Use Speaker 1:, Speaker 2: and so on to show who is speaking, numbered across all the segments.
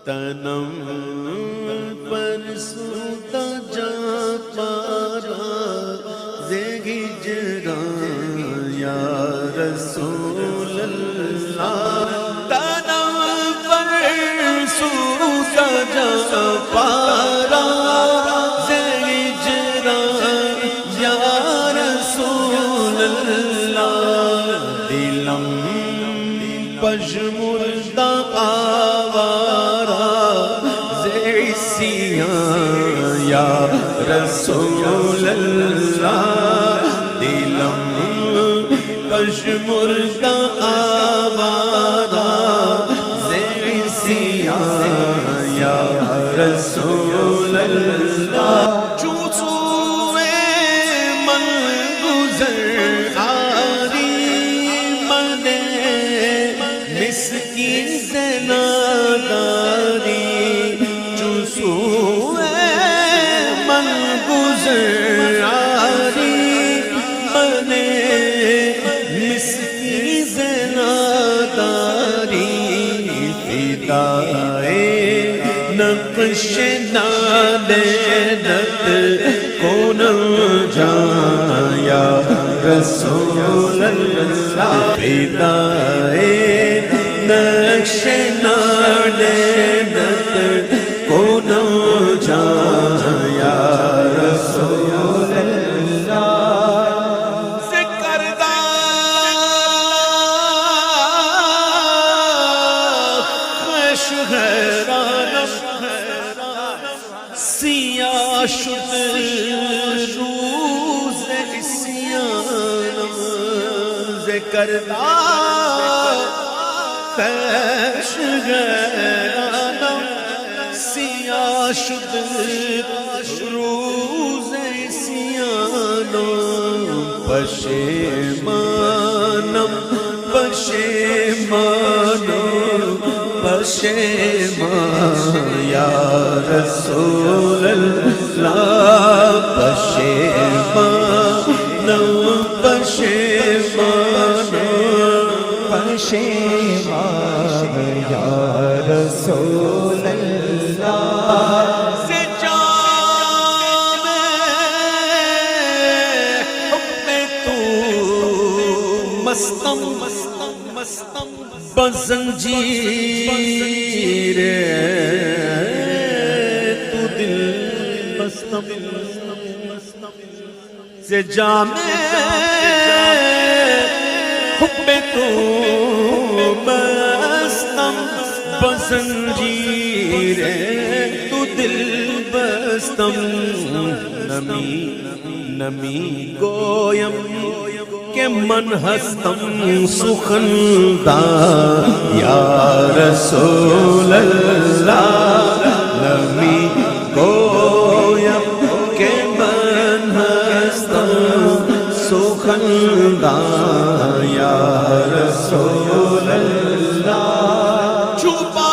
Speaker 1: تنم پر سوتا جا پارا زیگی جران یا رسول اللہ تنم پر سوتا جا پارا زیگی جران یا رسول اللہ دلم پشمردہ آوارا زیسیاں یا رسول اللہ دلم پشمردہ آوارا زیسیاں یا رسول اللہ چوسوے من گزر مسکین سے ناداری چوسوے من گزر آری منے مسکین سے ناداری فدائے نقش نادینت کون جان یا رسول اللہ فدائے نقش نادینت کون جان یا رسول اللہ سے کردہ خوش حیرانم سیاہ شد روز اسیانم سے کردہ خوش حیرانم سیاہ شد روز اسیانم پشیمانم پشیمانم پشیمان یا رسول اللہ پشیمانم پشیمانم پشیمان یا رسول اللہ سے جان حکم تو مستم بزنجیر تو دل بستم سے جان حکم تو مستم بزنجیر تو دل بستم نمی نمی گویم کہ من ہستم سخندہ یا رسول اللہ نمی گویم کہ من ہستم سخندہ یا رسول اللہ چھپا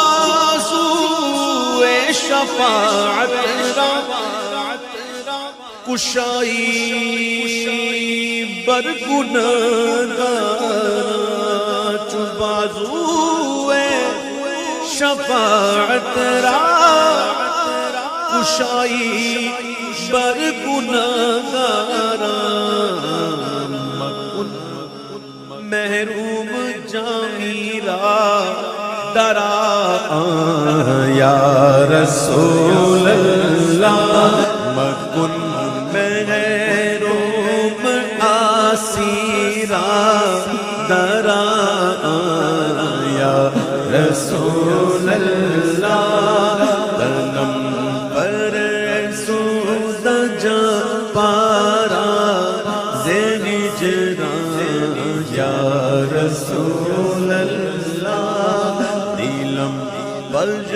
Speaker 1: سوئے شفاعت کشائی بر گناہگار چھپا سوئے شفاعت کشائی بر گناہگار محروم جامیرا درا یا رسول اللہ مکن محروم آسیرا درا یا رسول اللہ تنم پر سود جا پارا زینی جران یا رسول اللہ دلم بلج